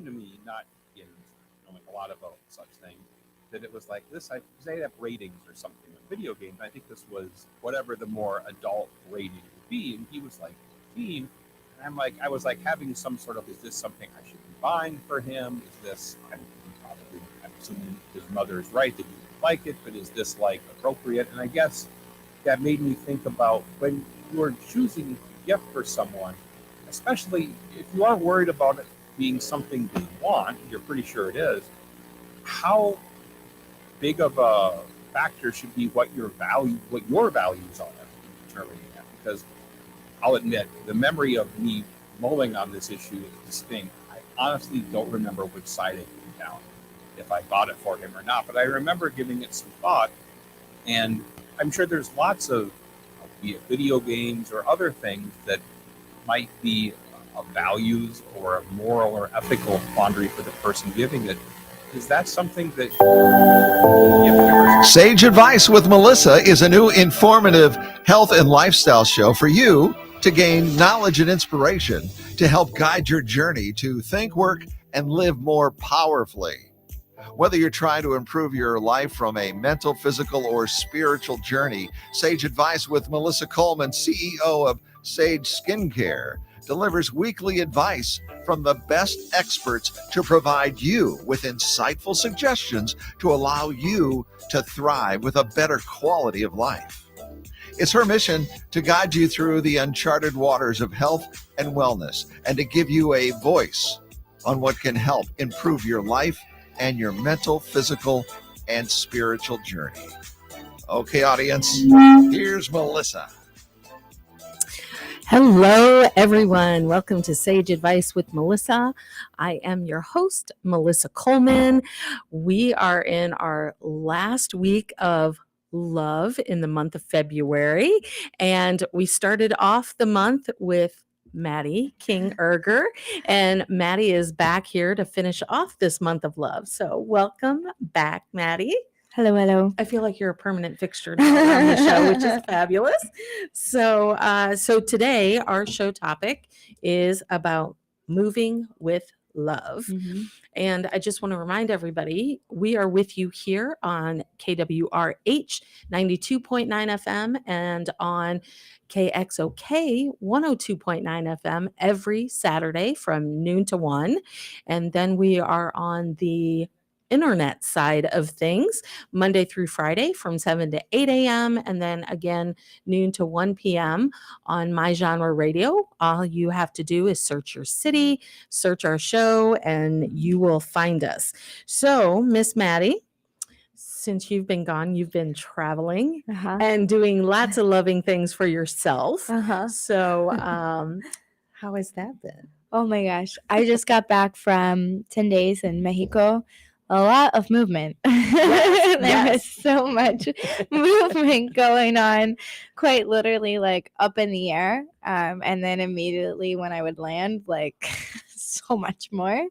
to me, not in knowing a lot about such things, that it was like this. Because they have ratings or something with video games. I think this was whatever the more adult rating would be, and he was like 15. And I was like having some sort of, is this something I should be buying for him? Is this, and probably, I'm assuming his mother is right that he would like it, but is this like appropriate? And I guess that made me think about when you are choosing a gift for someone, especially if you aren't worried about it being something they want, you're pretty sure it is, how big of a factor should be what your values are in determining that. Because I'll admit, the memory of me mulling on this issue is distinct. I honestly don't remember which side I came down, if I bought it for him or not, but I remember giving it some thought. And I'm sure there's lots of, be it video games or other things that might be of values or a moral or ethical quandary for the person giving it. Is that something that Sage Advice with Melissa is a new informative health and lifestyle show for you to gain knowledge and inspiration to help guide your journey to think, work, and live more powerfully. Whether you're trying to improve your life from a mental, physical, or spiritual journey, Sage Advice with Melissa Coleman, CEO of Sage Skincare, delivers weekly advice from the best experts to provide you with insightful suggestions to allow you to thrive with a better quality of life. It's her mission to guide you through the uncharted waters of health and wellness and to give you a voice on what can help improve your life and your mental, physical, and spiritual journey. Okay, audience, here's Melissa. Hello, everyone. Welcome to Sage Advice with Melissa. I am your host, Melissa Coleman. We are in our last week of love in the month of February, and we started off the month with Maddie King Erger, and Maddie is back here to finish off this month of love. So welcome back, Maddie. Hello. I feel like you're a permanent fixture now on the show, which is fabulous. So today our show topic is about moving with love. Mm-hmm. And I just want to remind everybody, we are with you here on KWRH 92.9 FM and on KXOK 102.9 FM every Saturday from noon to 1. And then we are on the internet side of things Monday through Friday from 7 to 8 a.m. and then again noon to 1 p.m. on My Genre Radio. All you have to do is search your city, search our show, and you will find us. So, Miss Maddie, since you've been gone, you've been traveling and doing lots of loving things for yourself. So, how has that been? Oh my gosh. I just got back from 10 days in Mexico. A lot of movement. There was so much movement going on, quite literally like up in the air. And then immediately when I would land, like so much more.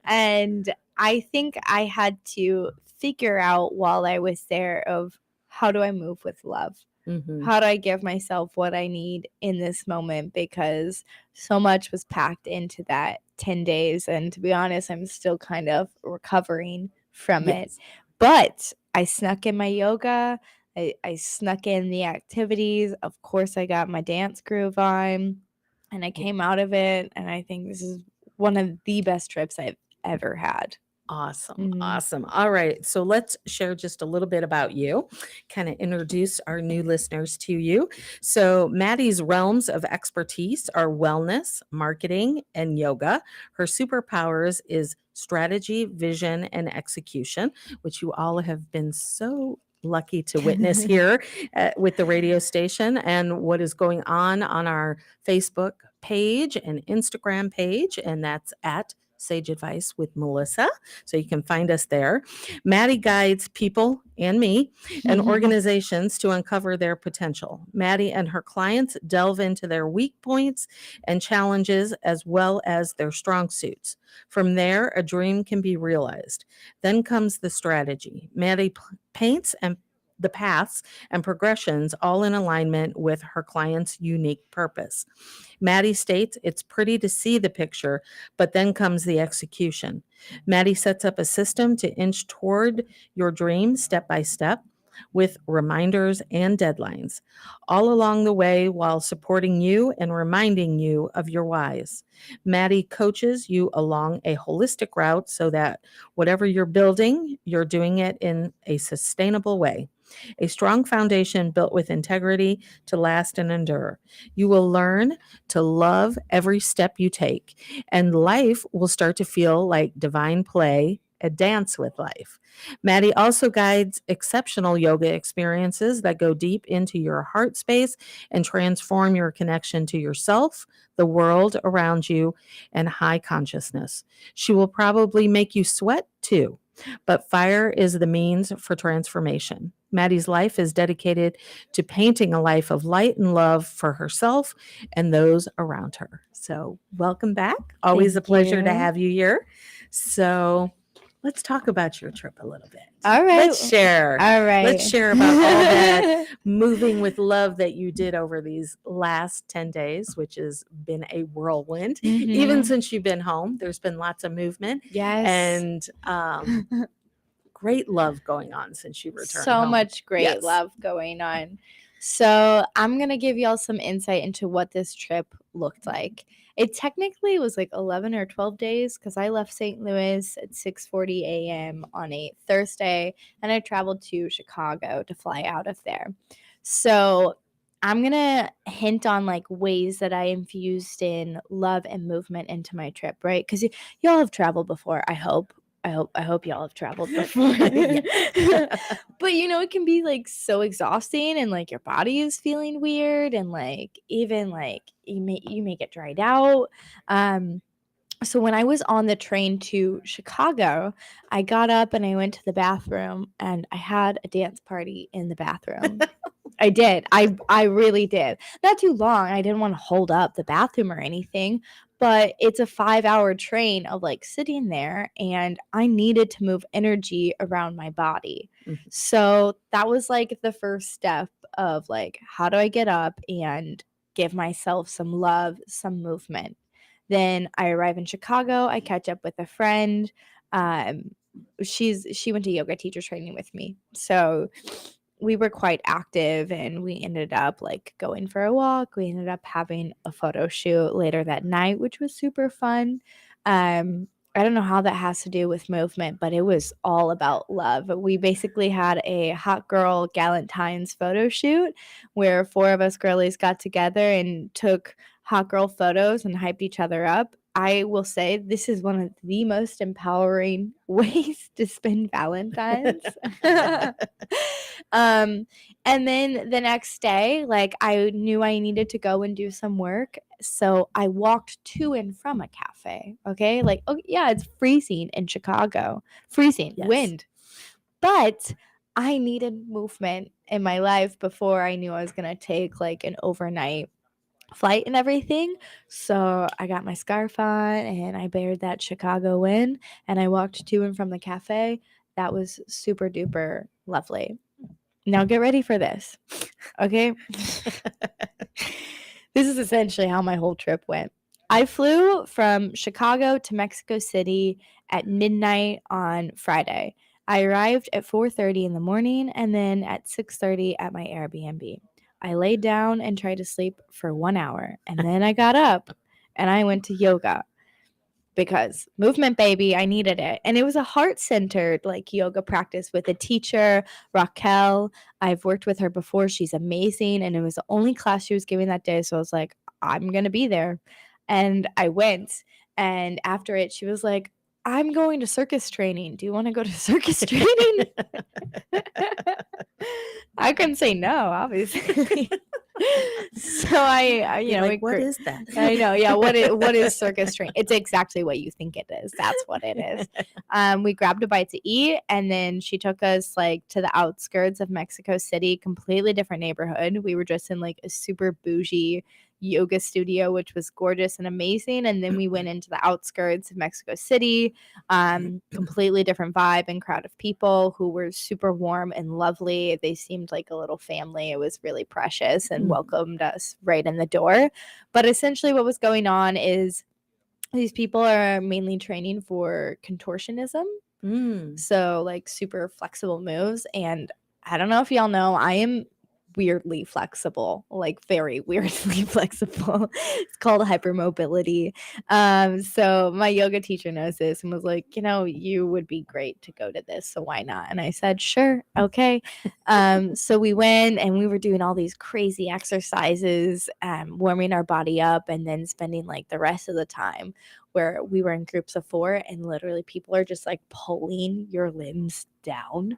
And I think I had to figure out while I was there of how do I move with love? Mm-hmm. How do I give myself what I need in this moment? Because so much was packed into that 10 days. And to be honest, I'm still kind of recovering from it. But I snuck in my yoga. I snuck in the activities. Of course, I got my dance groove on. And I came out of it. And I think this is one of the best trips I've ever had. Awesome. All right. So let's share just a little bit about you, kind of introduce our new listeners to you. So Maddie's realms of expertise are wellness, marketing, and yoga. Her superpowers is strategy, vision, and execution, which you all have been so lucky to witness here with the radio station and what is going on our Facebook page and Instagram page. And that's at Sage Advice with Melissa. So you can find us there. Maddie guides people and me and organizations to uncover their potential. Maddie and her clients delve into their weak points and challenges as well as their strong suits. From there, a dream can be realized. Then comes the strategy. Maddie paints and the paths and progressions, all in alignment with her client's unique purpose. Maddie states it's pretty to see the picture, but then comes the execution. Maddie sets up a system to inch toward your dream step by step with reminders and deadlines, all along the way while supporting you and reminding you of your whys. Maddie coaches you along a holistic route so that whatever you're building, you're doing it in a sustainable way. A strong foundation built with integrity to last and endure. You will learn to love every step you take, and life will start to feel like divine play, a dance with life. Maddie also guides exceptional yoga experiences that go deep into your heart space and transform your connection to yourself, the world around you, and high consciousness. She will probably make you sweat too, but fire is the means for transformation. Maddie's life is dedicated to painting a life of light and love for herself and those around her. So, welcome back. Always Thank a pleasure to you. have you here. So, let's talk about your trip a little bit. All right. Let's share. All right. Let's share about all that moving with love that you did over these last 10 days, which has been a whirlwind. Even Mhm. since you've been home, there's been lots of movement Yes. and great love going on since you returned so home. much great Yes. love going on. So I'm gonna give y'all some insight into what this trip looked like. It technically was like 11 or 12 days because I left St. Louis at 6:40 a.m. on a Thursday, and I traveled to Chicago to fly out of there. So I'm gonna hint on like ways that I infused in love and movement into my trip, right? Because y'all have traveled before. I hope y'all have traveled before. But it can be like so exhausting, and like your body is feeling weird, and like even like you may get dried out. So when I was on the train to Chicago, I got up and I went to the bathroom, and I had a dance party in the bathroom. I did. I really did. Not too long. I didn't want to hold up the bathroom or anything, but it's a 5-hour train of like sitting there, and I needed to move energy around my body. Mhm. So that was like the first step of like, how do I get up and give myself some love, some movement? Then I arrive in Chicago. I catch up with a friend. She went to yoga teacher training with me. So we were quite active, and we ended up like going for a walk. We ended up having a photo shoot later that night, which was super fun. I don't know how that has to do with movement, but it was all about love. We basically had a hot girl Galentine's photo shoot where 4 of us girlies got together and took hot girl photos and hyped each other up. I will say this is one of the most empowering ways to spend Valentine's. And then the next day, like I knew I needed to go and do some work. So I walked to and from a cafe. Okay. Like, oh yeah, it's freezing in Chicago. Freezing, Yes. wind. But I needed movement in my life before I knew I was gonna take like an overnight flight and everything. So I got my scarf on and I bared that Chicago wind, and I walked to and from the cafe. That was super duper lovely. Now get ready for this. Okay. This is essentially how my whole trip went. I flew from Chicago to Mexico City at midnight on Friday. I arrived at 4:30 in the morning, and then at 6:30 at my Airbnb. I laid down and tried to sleep for 1 hour, and then I got up and I went to yoga because movement, baby, I needed it. And it was a heart-centered like yoga practice with a teacher, Raquel. I've worked with her before. She's amazing, and it was the only class she was giving that day, so I was like, I'm going to be there. And I went, and after it she was like, I'm going to circus training. Do you want to go to circus training? I couldn't say no, obviously. So You're like, what is that? I know, yeah. What is circus training? It's exactly what you think it is. That's what it is. We grabbed a bite to eat, and then she took us like to the outskirts of Mexico City, completely different neighborhood. We were just in like a super bougie yoga studio, which was gorgeous and amazing. And then we went into the outskirts of Mexico City, completely different vibe and crowd of people who were super warm and lovely. They seemed like a little family. It was really precious and welcomed us right in the door. But essentially what was going on is these people are mainly training for contortionism. So like super flexible moves. And I don't know if y'all know, I am weirdly flexible, like very weirdly flexible. It's called hypermobility. So my yoga teacher knows this and was like, you would be great to go to this, so why not? And I said, sure, okay. So we went and we were doing all these crazy exercises, warming our body up, and then spending like the rest of the time where we were in groups of 4 and literally people are just like pulling your limbs down.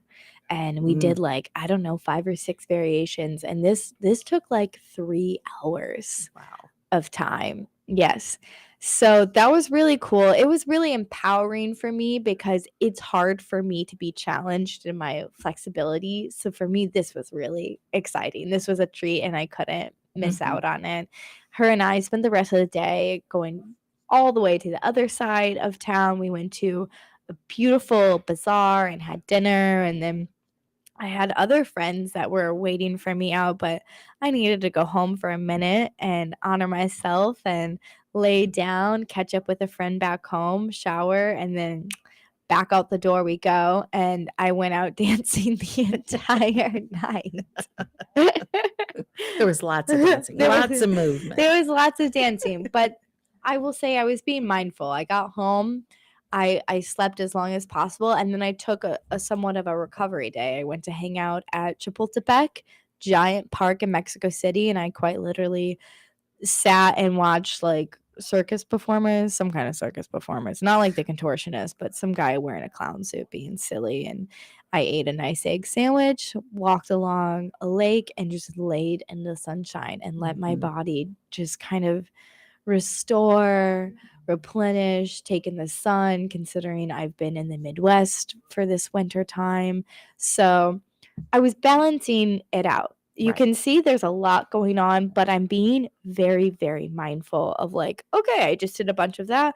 And we did like, I don't know, 5 or 6 variations. And this took like 3 hours of time. Yes. So that was really cool. It was really empowering for me because it's hard for me to be challenged in my flexibility. So for me, this was really exciting. This was a treat and I couldn't miss out on it. Her and I spent the rest of the day going all the way to the other side of town. We went to a beautiful bazaar and had dinner, and then I had other friends that were waiting for me out, but I needed to go home for a minute and honor myself and lay down, catch up with a friend back home, shower, and then back out the door we go. And I went out dancing the entire night. There was lots of dancing, lots of movement. There was lots of dancing, but I will say I was being mindful. I got home. I slept as long as possible, and then I took a somewhat of a recovery day. I went to hang out at Chapultepec, giant park in Mexico City, and I quite literally sat and watched like circus performers, some kind of circus performers, not like the contortionist, but some guy wearing a clown suit being silly. And I ate a nice egg sandwich, walked along a lake, and just laid in the sunshine and let my body just kind of restore, replenish, take in the sun, considering I've been in the Midwest for this winter time. So I was balancing it out. You can see there's a lot going on, but I'm being very, very mindful of like, okay, I just did a bunch of that.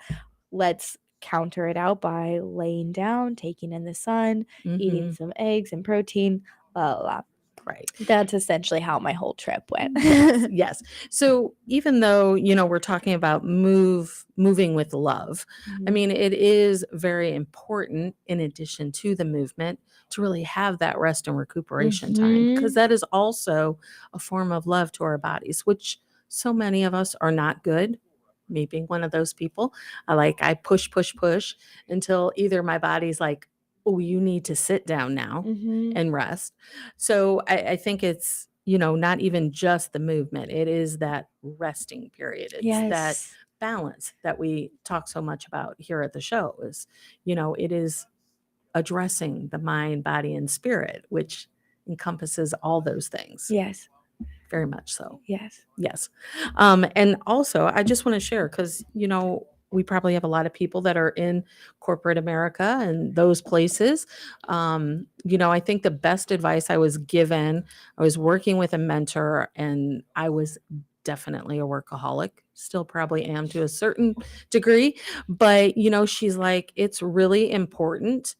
Let's counter it out by laying down, taking in the sun, eating some eggs and protein, blah, blah, blah. Right. That's essentially how my whole trip went. Yes. So even though, we're talking about moving with love, I mean, it is very important in addition to the movement to really have that rest and recuperation time, because that is also a form of love to our bodies, which so many of us are not good. Me being one of those people, I push until either my body's like, oh, you need to sit down now and rest. So I think it's, not even just the movement. It is that resting period. It's that balance that we talk so much about here at the show is, it is addressing the mind, body, and spirit, which encompasses all those things. Yes. Very much so. Yes. Yes. And also, I just want to share because, we probably have a lot of people that are in corporate America and those places. I think the best advice I was given, I was working with a mentor and I was definitely a workaholic, still probably am to a certain degree. But, she's like, it's really important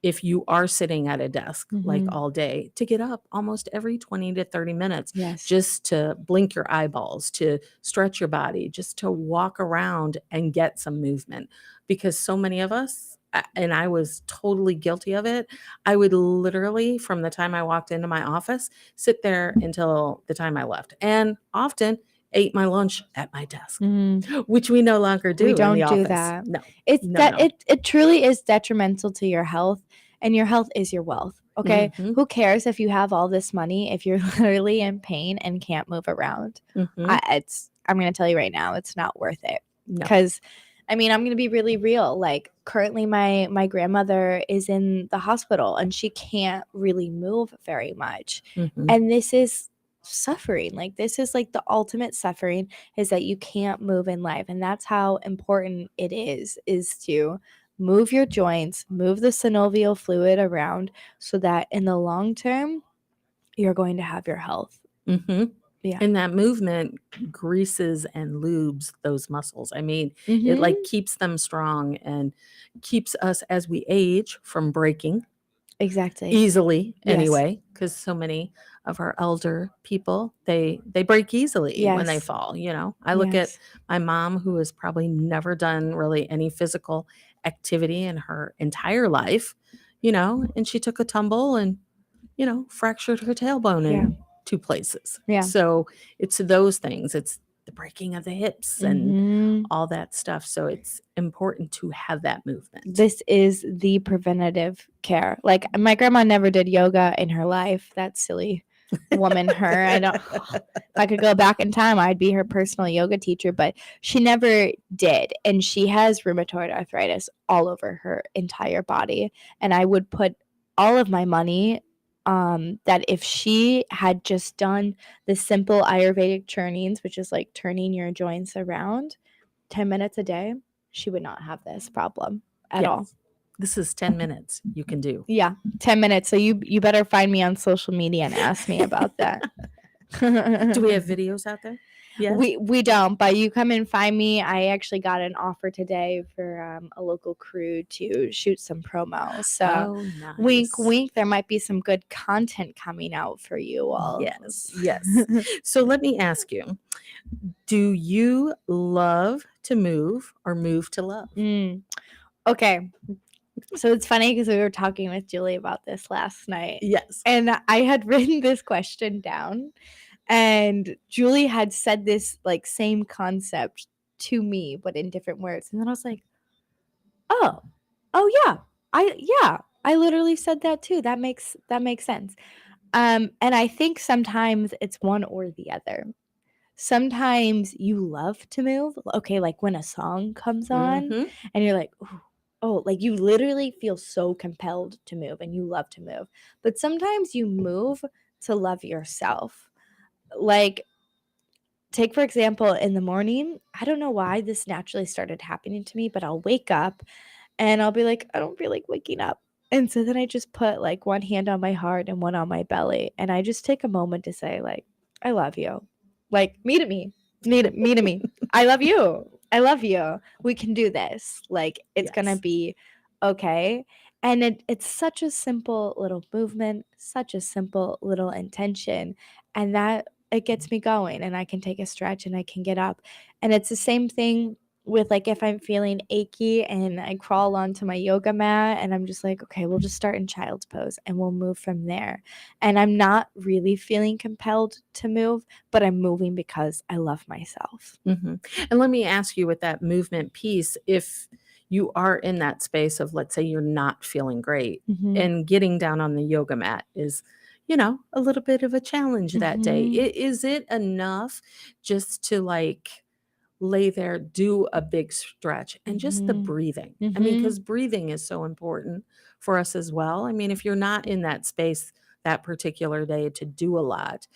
if you are sitting at a desk like all day to get up almost every 20 to 30 minutes, just to blink your eyeballs, to stretch your body, just to walk around and get some movement. Because so many of us, and I was totally guilty of it, I would literally, from the time I walked into my office, sit there until the time I left. And often ate my lunch at my desk, which we no longer do. We don't in the do office. that. No, it's no, that no. it truly is detrimental to your health, and your health is your wealth. Okay, who cares if you have all this money if you're literally in pain and can't move around? I'm going to tell you right now, it's not worth it. Because I'm going to be really real. Like currently my grandmother is in the hospital and she can't really move very much. And this is suffering. Like this is like the ultimate suffering, is that you can't move in life. And that's how important it is to move your joints, move the synovial fluid around so that in the long term, you're going to have your health. Yeah. And that movement greases and lubes those muscles. I mean, it like keeps them strong and keeps us as we age from breaking Exactly. easily Yes. anyway, because so many of our elder people they break easily when they Yes. fall. I look at Yes. my mom, who has probably never done really any physical activity in her entire life, and she took a tumble and fractured her tailbone Yeah. in 2 places. Yeah. So it's those things. It's the breaking of the hips and Mhm. all that stuff. So it's important to have that movement. This is the preventative care. Like, my grandma never did yoga in her life. That silly woman, her. If I could go back in time, I'd be her personal yoga teacher, but she never did. And she has rheumatoid arthritis all over her entire body. And I would put all of my money that if she had just done the simple Ayurvedic churnings, which is like turning your joints around 10 minutes a day, she would not have this problem at all. Yes. This is 10 minutes you can do. Yeah, 10 minutes. So you better find me on social media and ask me about that. Do we have videos out there? Yes. We don't, but you come and find me. I actually got an offer today for a local crew to shoot some promos. So nice. wink, wink. There might be some good content coming out for you all. Yes. So let me ask you, do you love to move or move to love? Okay. So it's funny because we were talking with Julie about this last night. Yes. And I had written this question down, and Julie had said this like same concept to me, but in different words. And then I was like, oh yeah. I literally said that too. That makes sense. And I think sometimes it's one or the other. Sometimes you love to move. Okay, like when a song comes on Mhm. and you're like, ooh, oh, like you literally feel so compelled to move and you love to move. But sometimes you move to love yourself. Like, take for example, in the morning, I don't know why this naturally started happening to me, but I'll wake up and I'll be like, I don't feel like waking up. And so then I just put like one hand on my heart and one on my belly. And I just take a moment to say, like, I love you. Like, me to me. Me to me. I love you. I love you. We can do this. Like, it's going to Yes. be okay. And it's such a simple little movement, such a simple little intention. And that it gets me going, and I can take a stretch and I can get up. And it's the same thing with like if I'm feeling achy and I crawl onto my yoga mat and I'm just like, okay, we'll just start in child's pose and we'll move from there. And I'm not really feeling compelled to move, but I'm moving because I love myself. And let me ask you, with that movement piece, if you are in that space of, let's say you're not feeling great, and getting down on the yoga mat is, a little bit of a challenge that day. Is it enough just to like lay there, do a big stretch, and just the breathing? I mean, because breathing is so important for us as well. I mean, if you're not in that space that particular day to do a lot,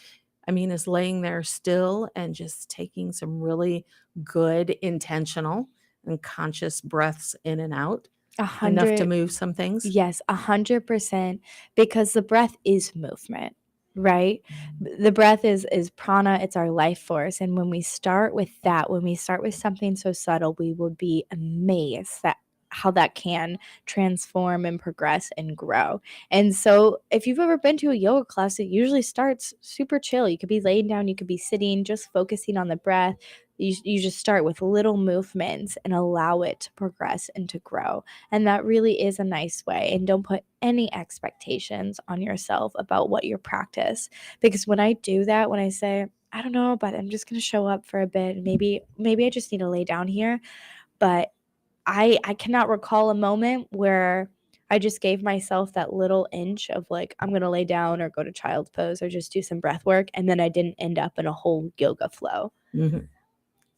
I mean, is laying there still and just taking some really good, intentional and conscious breaths in and out enough to move some things? Yes, 100%, because the breath is movement, right? The breath is prana, it's our life force. And when we start with that, when we start with something so subtle, we will be amazed that how that can transform and progress and grow. And so if you've ever been to a yoga class, it usually starts super chill. You could be laying down, you could be sitting, just focusing on the breath. You just start with little movements and allow it to progress and to grow. And that really is a nice way. And don't put any expectations on yourself about what your practice. Because when I do that, when I say, I don't know, but I'm just going to show up for a bit, maybe I just need to lay down here. But I cannot recall a moment where I just gave myself that little inch of like, I'm going to lay down or go to child's pose or just do some breath work. And then I didn't end up in a whole yoga flow.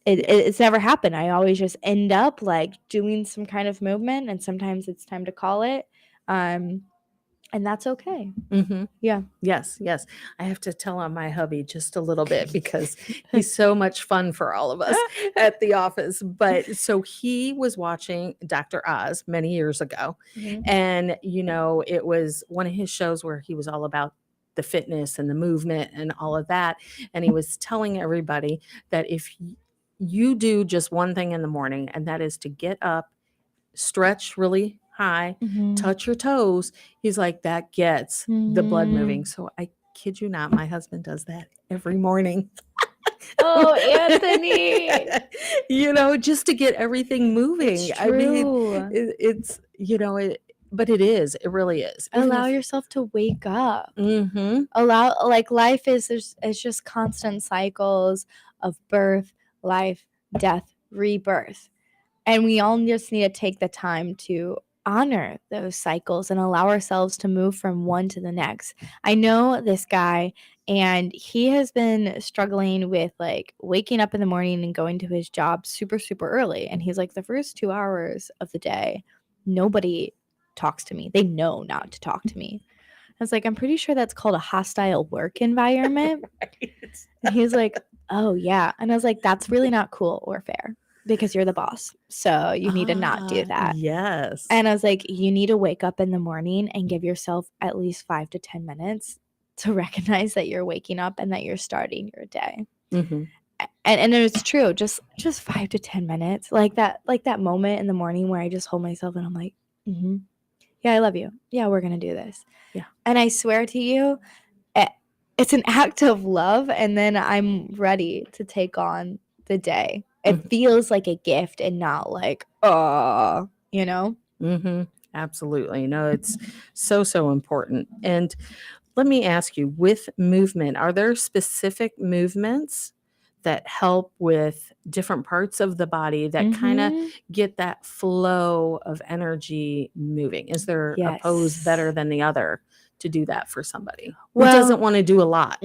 It's never happened. I always just end up like doing some kind of movement, and sometimes it's time to call it. And that's okay. Yeah. Yes. I have to tell on my hubby just a little bit because he's so much fun for all of us at the office. But so he was watching Dr. Oz many years ago. And, it was one of his shows where he was all about the fitness and the movement and all of that. And he was telling everybody that if you do just one thing in the morning, and that is to get up, stretch really high, Mhm. touch your toes, he's like, that gets the blood Mhm. moving. So I kid you not, my husband does that every morning. Oh, Anthony. Just to get everything moving. It's I mean, true. it's but it is. It really is. Allow yourself to wake up. Mm-hmm. Life is just constant cycles of birth, life, death, rebirth. And we all just need to take the time to honor those cycles and allow ourselves to move from one to the next. I know this guy, and he has been struggling with like waking up in the morning and going to his job super, super early. And he's like, the first 2 hours of the day, nobody talks to me. They know not to talk to me. I was like, I'm pretty sure that's called a hostile work environment. And he's like, oh, yeah. And I was like, that's really not cool or fair because you're the boss. So you need to not do that. Yes. And I was like, you need to wake up in the morning and give yourself at least 5 to 10 minutes to recognize that you're waking up and that you're starting your day. Mhm. And it's true, just 5 to 10 minutes, like that moment in the morning where I just hold myself and I'm like, yeah, I love you. Yeah, we're gonna do this. Yeah. And I swear to you, it's an act of love, and then I'm ready to take on the day. It Mhm. feels like a gift and not like, you know? Mm-hmm. Absolutely. No, it's so important. And let me ask you, with movement, are there specific movements that help with different parts of the body that kind of Mhm. get that flow of energy moving? Is there a pose better Yes. than the other to do that for somebody who Well, doesn't want to do a lot?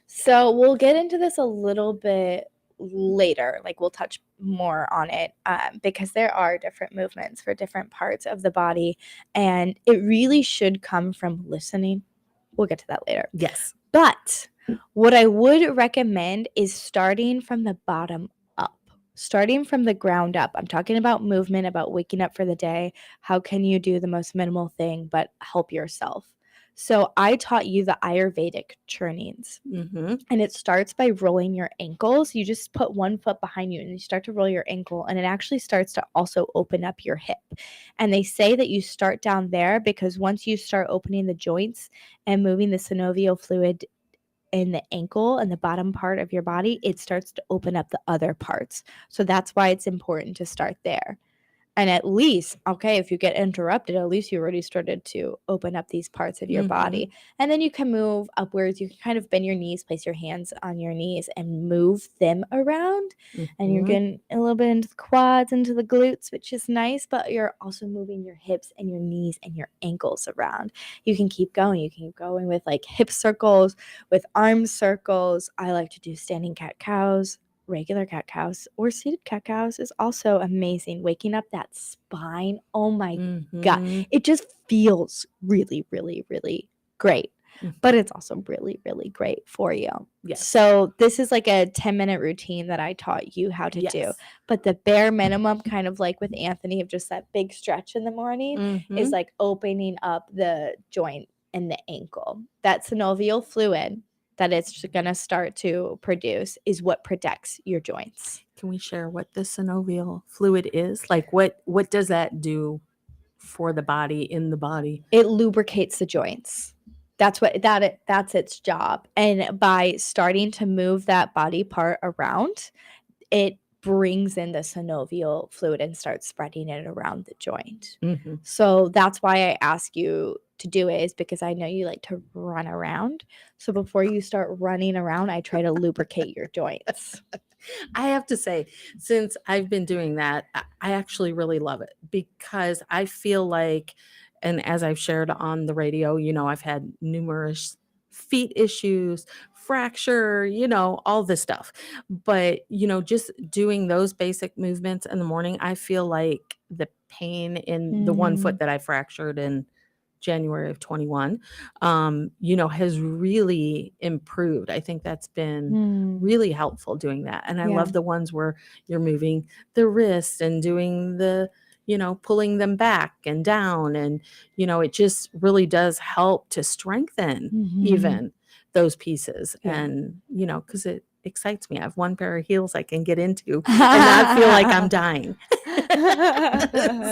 So we'll get into this a little bit later. Like we'll touch more on it because there are different movements for different parts of the body, and it really should come from listening. We'll get to that later. Yes. But what I would recommend is starting from the bottom up, starting from the ground up. I'm talking about movement, about waking up for the day. How can you do the most minimal thing but help yourself? So I taught you the Ayurvedic churnings, Mm-hmm. and it starts by rolling your ankles. You just put one foot behind you and you start to roll your ankle, and it actually starts to also open up your hip. And they say that you start down there because once you start opening the joints and moving the synovial fluid in the ankle and the bottom part of your body, it starts to open up the other parts. So that's why it's important to start there. And at least, okay, if you get interrupted, at least you already started to open up these parts of your Mhm. body. And then you can move upwards. You can kind of bend your knees, place your hands on your knees, and move them around. And you're Mhm. getting a little bit into the quads, into the glutes, which is nice, but you're also moving your hips and your knees and your ankles around. You can keep going. You can keep going with like hip circles, with arm circles. I like to do standing cat cows. Regular cat cows or seated cat cows is also amazing. Waking up that spine. Oh my God. Mhm. It just feels really, really, really great. Mhm. But it's also really, really great for you. Yes. So this is like a 10-minute routine that I taught you how to do. Yes. But the bare minimum, kind of like with Anthony, of just that big stretch in the morning is Mhm. like opening up the joint in the ankle. That synovial fluid that it's going to start to produce is what protects your joints. Can we share what the synovial fluid is? Like what does that do for the body, in the body? It lubricates the joints. That's its job. And by starting to move that body part around, it brings in the synovial fluid and starts spreading it around the joint. Mhm. So that's why I ask you to do it, is because I know you like to run around. So before you start running around, I try to lubricate your joints. I have to say, since I've been doing that, I actually really love it because I feel like, and as I've shared on the radio, I've had numerous feet issues, fracture, all this stuff. But, just doing those basic movements in the morning, I feel like the pain in the one foot that I fractured in January of 21, has really improved. I think that's been really helpful doing that. And I Yeah. love the ones where you're moving the wrist and doing the, pulling them back and down. And, it just really does help to strengthen Mhm. even those pieces. Yeah. And, because it excites me. I have one pair of heels I can get into and not feel like I'm dying.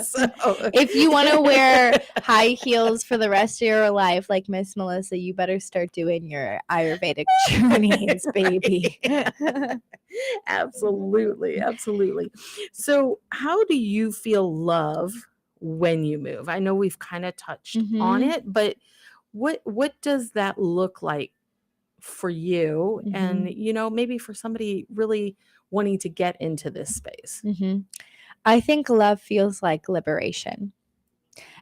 So- If you want to wear high heels for the rest of your life, like Miss Melissa, you better start doing your Ayurvedic journeys, baby. Absolutely. Absolutely. So, how do you feel love when you move? I know we've kind of touched on Mhm. it, but what does that look like for you? And, maybe for somebody really wanting to get into this space. Mhm. I think love feels like liberation.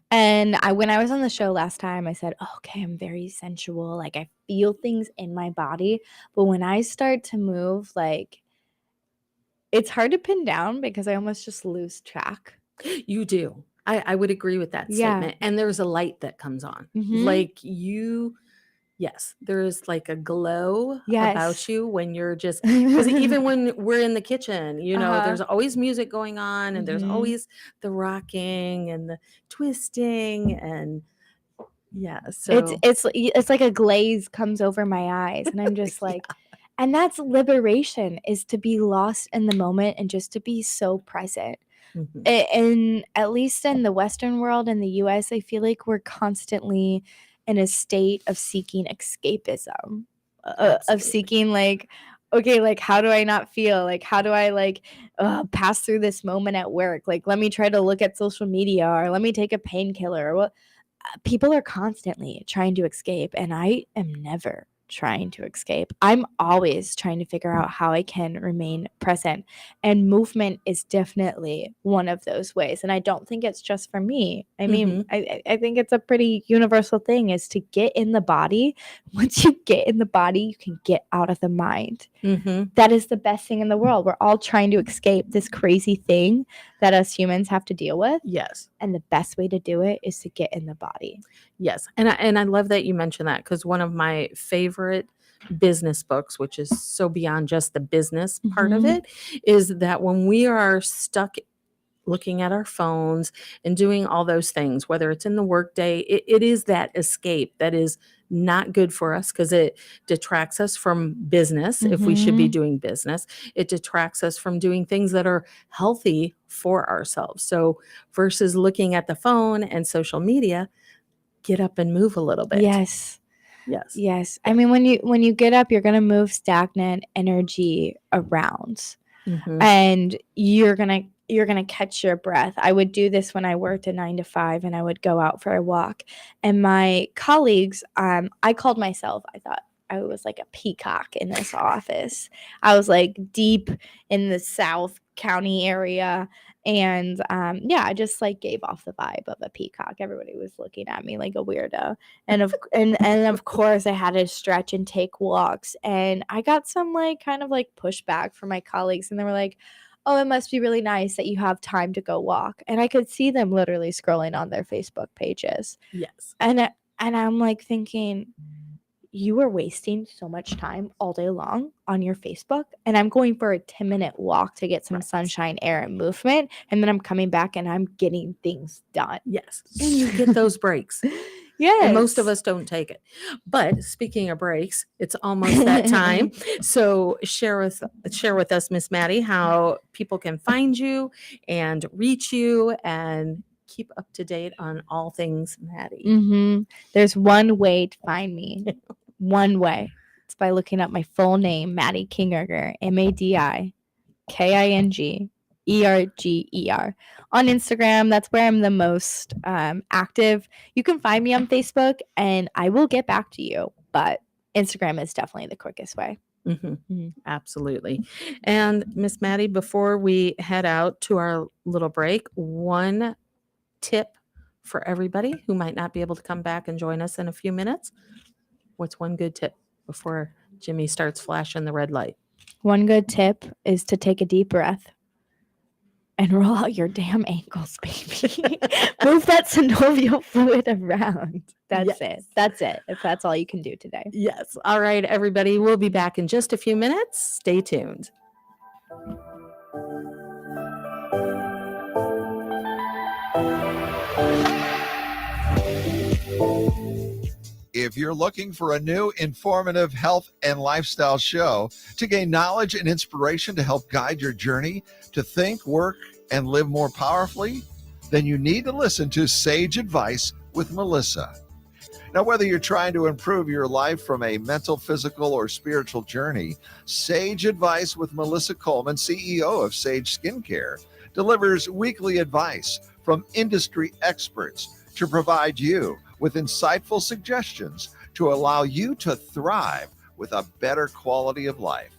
And when I was on the show last time, I said, oh, okay, I'm very sensual. Like I feel things in my body. But when I start to move, like it's hard to pin down because I almost just lose track. You do. I would agree with that Yeah. statement. And there's a light that comes on. Mhm. Like yes, there's like a glow Yes. about you when you're just, because even when we're in the kitchen, Uh-huh. there's always music going on, and there's Mhm. always the rocking and the twisting, and so It's like a glaze comes over my eyes, and I'm just like, and that's liberation, is to be lost in the moment and just to be so present. Mhm. And at least in the Western world, in the US, I feel like we're constantly in a state of seeking escapism, of Absolutely. seeking like, okay, like how do I not feel? Like how do I like pass through this moment at work? Like let me try to look at social media, or let me take a painkiller. Well, people are constantly trying to escape, and I am never trying to escape. I'm always trying to figure out how I can remain present, and movement is definitely one of those ways. And I don't think it's just for me. I mean, I think it's a pretty universal thing, is to get in the body. Once you get in the body, you can get out of the mind. Mhm. That is the best thing in the world. We're all trying to escape this crazy thing that us humans have to deal with. Yes. And the best way to do it is to get in the body. Yes. And I love that you mentioned that, because one of my favorite business books, which is so beyond just the business part of Mhm. it, is that when we are stuck looking at our phones and doing all those things, whether it's in the workday, it is that escape that is not good for us, because it detracts us from business. If we should be Mhm. doing business, it detracts us from doing things that are healthy for ourselves. So versus looking at the phone and social media, get up and move a little bit. Yes. Yes. Yes. I mean, when you get up, you're going to move stagnant energy around. Mhm. And you're going to catch your breath. I would do this when I worked a 9 to 5, and I would go out for a walk. And my colleagues, I called myself, I thought I was like a peacock in this office. I was like deep in the South County area. And I just like gave off the vibe of a peacock. Everybody was looking at me like a weirdo. And of course I had to stretch and take walks. And I got some like kind of like pushback from my colleagues, and they were like, oh, it must be really nice that you have time to go walk. And I could see them literally scrolling on their Facebook pages. Yes. And I'm like thinking, you are wasting so much time all day long on your Facebook, and I'm going for a 10-minute walk to get some Right. sunshine, air, and movement, and then I'm coming back and I'm getting things done. Yes. And you get those breaks. Yes. And most of us don't take it. But speaking of breaks, it's almost that time. So share with us, Miss Maddie, how people can find you and reach you and keep up to date on all things Maddie. Mm-hmm. There's one way to find me. One way. It's by looking up my full name, Maddie Kingerger, MADIKINGERGER. On Instagram, that's where I'm the most active. You can find me on Facebook, and I will get back to you. But Instagram is definitely the quickest way. Mhm. Mhm. Absolutely. And Miss Maddie, before we head out to our little break, one tip for everybody who might not be able to come back and join us in a few minutes. What's one good tip before Jimmy starts flashing the red light? One good tip is to take a deep breath and roll out your damn ankles, baby. Move that synovial fluid around. That's Yes. it. That's it. If that's all you can do today. Yes. All right, everybody. We'll be back in just a few minutes. Stay tuned. If you're looking for a new informative health and lifestyle show to gain knowledge and inspiration to help guide your journey to think, work, and live more powerfully, then you need to listen to Sage Advice with Melissa. Now, whether you're trying to improve your life from a mental, physical, or spiritual journey, Sage Advice with Melissa Coleman, CEO of Sage Skincare, delivers weekly advice from industry experts to provide you with insightful suggestions to allow you to thrive with a better quality of life.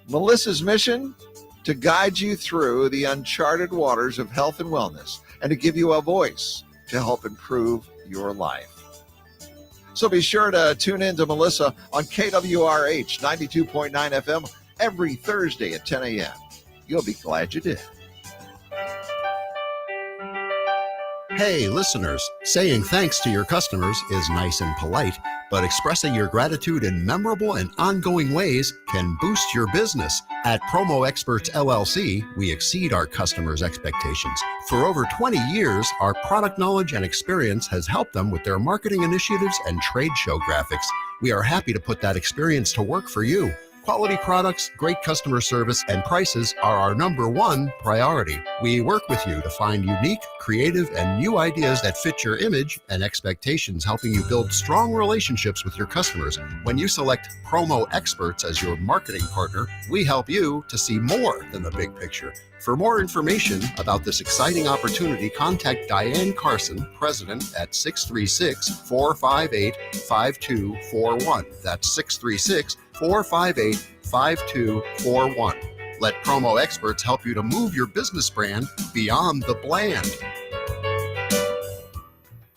Melissa's mission? To guide you through the uncharted waters of health and wellness and to give you a voice to help improve your life. So be sure to tune in to Melissa on KWRH 92.9 FM every Thursday at 10 a.m. You'll be glad you did. Hey, listeners, saying thanks to your customers is nice and polite, but expressing your gratitude in memorable and ongoing ways can boost your business. At Promo Experts LLC, we exceed our customers' expectations. For over 20 years, our product knowledge and experience has helped them with their marketing initiatives and trade show graphics. We are happy to put that experience to work for you. Quality products, great customer service, and prices are our number one priority. We work with you to find unique, creative, and new ideas that fit your image and expectations, helping you build strong relationships with your customers. When you select Promo Experts as your marketing partner, we help you to see more than the big picture. For more information about this exciting opportunity, contact Diane Carson, President, at 636-458-5241. That's 636-458-5241. Let Promo Experts help you to move your business brand beyond the bland.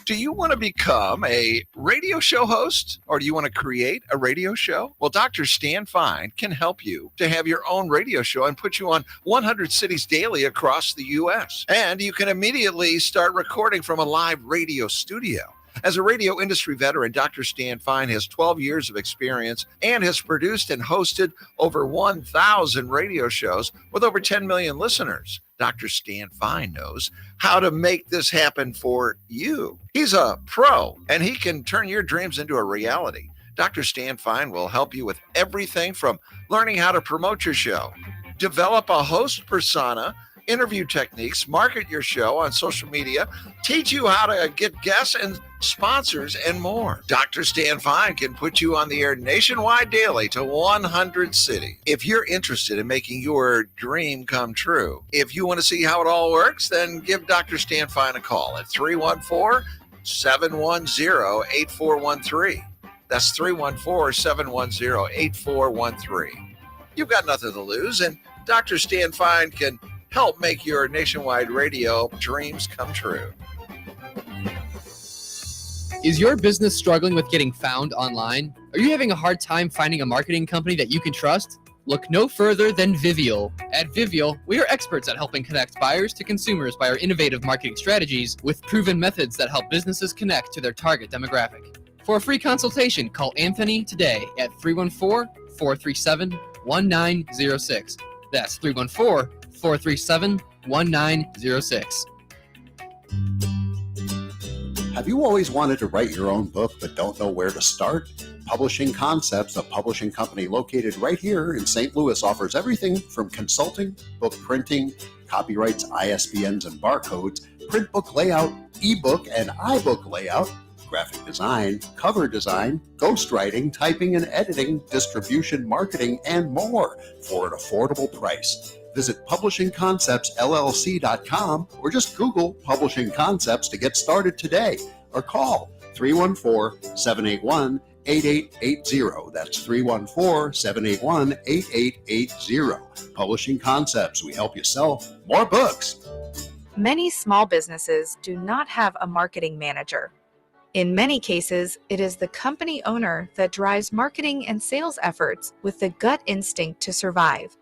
Do you want to become a radio show host, or do you want to create a radio show? Well, Dr. Stan Fine can help you to have your own radio show and put you on 100 cities daily across the U.S. And you can immediately start recording from a live radio studio. As a radio industry veteran, Dr. Stan Fine has 12 years of experience and has produced and hosted over 1,000 radio shows with over 10 million listeners. Dr. Stan Fine knows how to make this happen for you. He's a pro, and he can turn your dreams into a reality. Dr. Stan Fine will help you with everything from learning how to promote your show, develop a host persona, interview techniques, market your show on social media, teach you how to get guests and sponsors, and more. Dr. Stan Fine can put you on the air nationwide daily to 100 cities. If you're interested in making your dream come true, if you want to see how it all works, then give Dr. Stan Fine a call at 314-710-8413. That's 314-710-8413. You've got nothing to lose, and Dr. Stan Fine can help make your nationwide radio dreams come true. Is your business struggling with getting found online? Are you having a hard time finding a marketing company that you can trust? Look no further than Vivial. At Vivial, we are experts at helping connect buyers to consumers by our innovative marketing strategies with proven methods that help businesses connect to their target demographic. For a free consultation, call Anthony today at 314-437-1906. That's 314-437-1906. Have you always wanted to write your own book but don't know where to start? Publishing Concepts, a publishing company located right here in St. Louis, offers everything from consulting, book printing, copyrights, ISBNs and barcodes, print book layout, ebook and iBook layout, graphic design, cover design, ghostwriting, typing and editing, distribution, marketing, and more for an affordable price. Visit publishingconceptsllc.com or just Google Publishing Concepts to get started today, or call 314-781-8880. That's 314-781-8880. Publishing Concepts. We help you sell more books. Many small businesses do not have a marketing manager. In many cases, it is the company owner that drives marketing and sales efforts with the gut instinct to survive.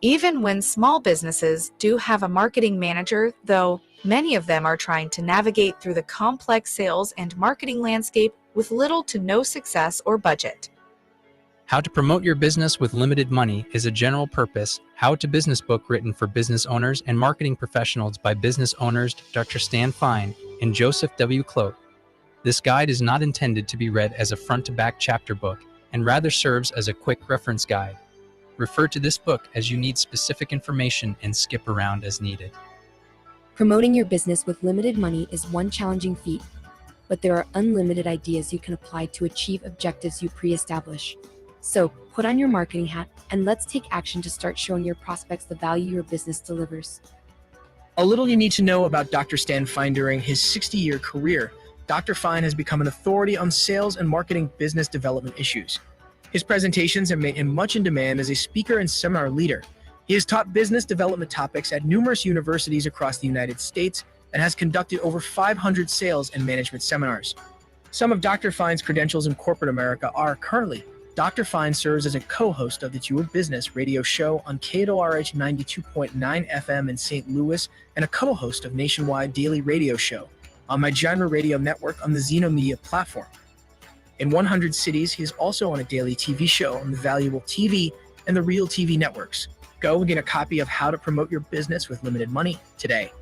Even when small businesses do have a marketing manager, though, many of them are trying to navigate through the complex sales and marketing landscape with little to no success or budget. How to Promote Your Business with Limited Money is a general purpose, how-to business book written for business owners and marketing professionals by business owners Dr. Stan Fine and Joseph W. Clote. This guide is not intended to be read as a front-to-back chapter book and rather serves as a quick reference guide. Refer to this book as you need specific information and skip around as needed. Promoting your business with limited money is one challenging feat, but there are unlimited ideas you can apply to achieve objectives you pre-establish. So put on your marketing hat and let's take action to start showing your prospects the value your business delivers. A little you need to know about Dr. Stan Fine. During his 60-year career, Dr. Fine has become an authority on sales and marketing business development issues. His presentations have made him much in demand as a speaker and seminar leader. He has taught business development topics at numerous universities across the United States and has conducted over 500 sales and management seminars. Some of Dr. Fine's credentials in corporate America are currently Dr. Fine serves as a co-host of the To Your Business radio show on KLRH 92.9 FM in St. Louis and a co-host of Nationwide Daily Radio Show on My Genre Radio Network on the Zeno Media platform. In 100 cities, he is also on a daily TV show on the Valuable TV and the Real TV networks. Go and get a copy of How to Promote Your Business with Limited Money today.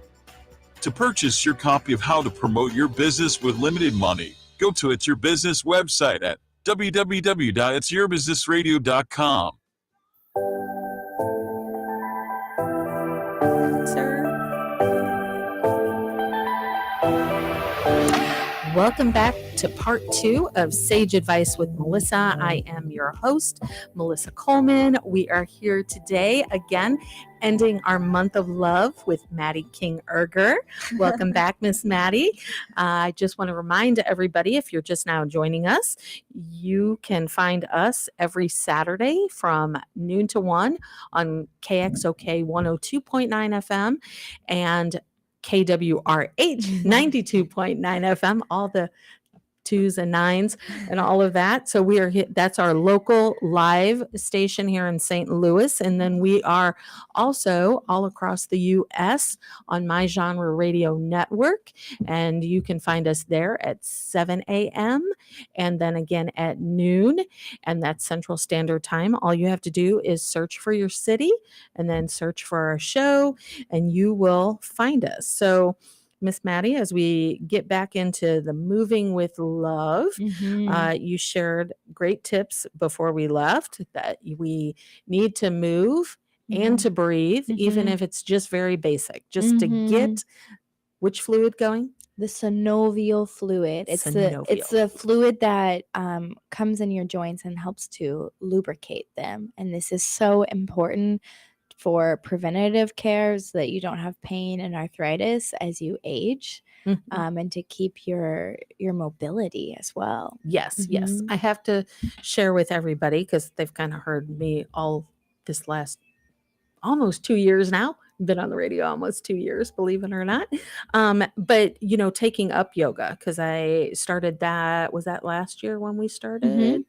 To purchase your copy of How to Promote Your Business with Limited Money, go to It's Your Business website at www.itsyourbusinessradio.com. Sir. Welcome back to part 2 of Sage Advice with Melissa. I am your host, Melissa Coleman. We are here today again, ending our month of love with Maddie King-Erger. Welcome back, Miss Maddie. I just want to remind everybody, if you're just now joining us, you can find us every Saturday from noon to 1 on KXOK 102.9 FM and KWRH 92.9 FM, all the 2s and 9s and all of that. So we are that's our local live station here in St. Louis. And then we are also all across the US on My Genre Radio Network. And you can find us there at 7 a.m. and then again at noon. And that's Central Standard Time. All you have to do is search for your city and then search for our show and you will find us. So Miss Maddie, as we get back into the moving with love, you shared great tips before we left that we need to move and to breathe, even if it's just very basic, just to get which fluid going? The synovial fluid. It's the fluid that comes in your joints and helps to lubricate them. And this is so important for preventative care so that you don't have pain and arthritis as you age, and to keep your mobility as well. Yes. I have to share with everybody because they've kind of heard me all this last almost 2 years now. Been on the radio almost 2 years, believe it or not. But taking up yoga, because I started that, was that last year when we started?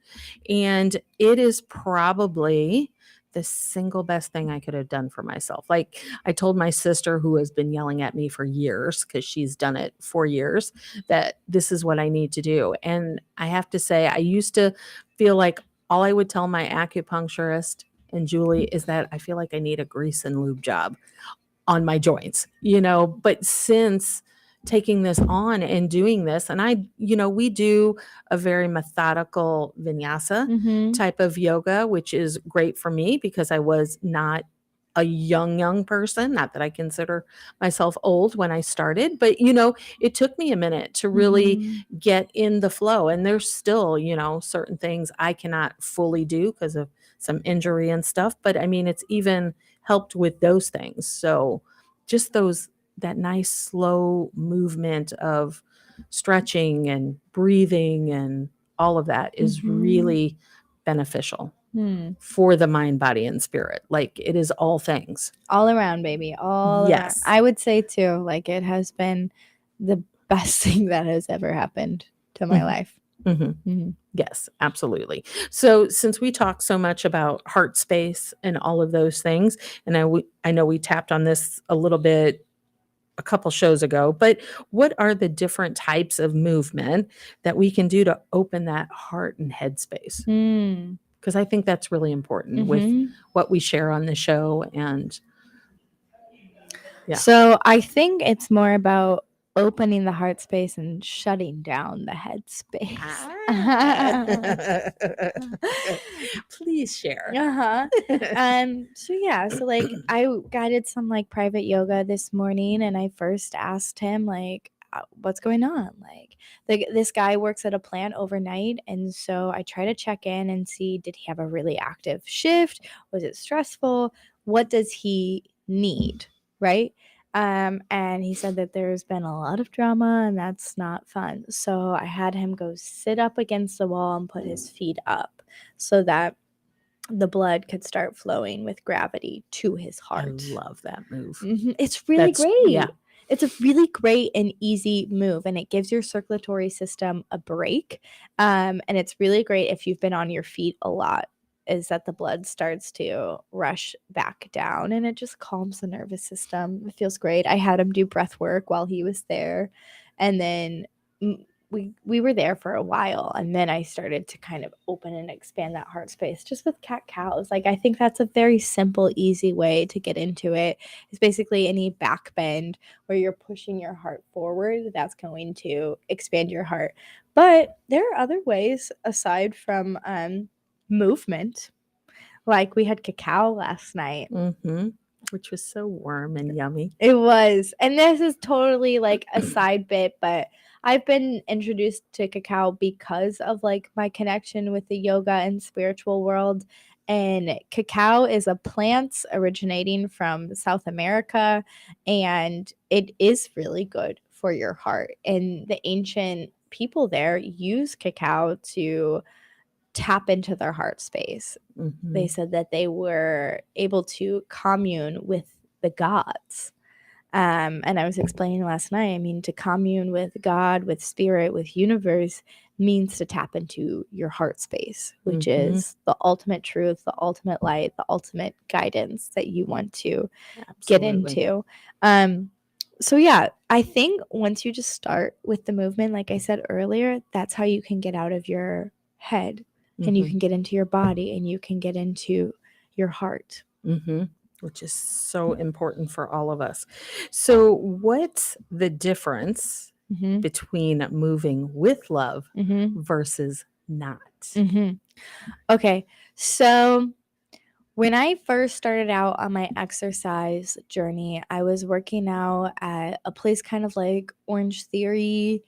And it is probably the single best thing I could have done for myself. Like I told my sister, who has been yelling at me for years, because she's done it for years, that this is what I need to do. And I have to say, I used to feel like all I would tell my acupuncturist and Julie is that I feel like I need a grease and lube job on my joints, but since taking this on and doing this, and we do a very methodical vinyasa type of yoga, which is great for me because I was not a young person, not that I consider myself old when I started, but it took me a minute to really get in the flow. And there's still, certain things I cannot fully do because of some injury and stuff, but I mean, it's even helped with those things. So just that nice slow movement of stretching and breathing and all of that is really beneficial for the mind, body, and spirit. Like it is all things. All around, baby. All around. I would say too, like it has been the best thing that has ever happened to my life. Yes, absolutely. So since we talk so much about heart space and all of those things, and I know we tapped on this a little bit a couple shows ago, but what are the different types of movement that we can do to open that heart and head space? because I think that's really important with Mhm. what we share on the show. And Yeah. So I think it's more about opening the heart space and shutting down the head space. Please share. Uh-huh. So yeah, so like I guided some like private yoga this morning, and I first asked him like what's going on? Like this guy works at a plant overnight, and so I try to check in and see, did he have a really active shift? Was it stressful? What does he need? Right? And he said that there's been a lot of drama and that's not fun. So I had him go sit up against the wall and put his feet up so that the blood could start flowing with gravity to his I heart. love that move. It's really That's- great. yeah. It's a really great and easy move, and it gives your circulatory system a break. And it's really great if you've been on your feet a lot, is that the blood starts to rush back down, and it just calms the nervous system. It feels great. I had him do breath work while he was there, and then we were there for a while, and then I started to kind of open and expand that heart space just with cat cows. Like I think that's a very simple, easy way to get into it. It's basically any back bend where you're pushing your heart forward. That's going to expand your heart. But there are other ways aside from movement. Like we had cacao last night. Which was so warm and yummy. It was. And this is totally like a side bit, but I've been introduced to cacao because of like my connection with the yoga and spiritual world. And cacao is a plant originating from South America, and it is really good for your heart. And the ancient people there use cacao to tap into their heart space. They said that they were able to commune with the gods. And I was explaining last night, I mean, to commune with God, with spirit, with universe means to tap into your heart space, which is the ultimate truth, the ultimate light, the ultimate guidance that you want to get into. So yeah, I think once you just start with the movement, like I said earlier, that's how you can get out of your head and you can get into your body and you can get into your heart. Which is so important for all of us. So what's the difference between moving with love versus not? Okay, so when I first started out on my exercise journey, I was working out at a place kind of like Orange Theory,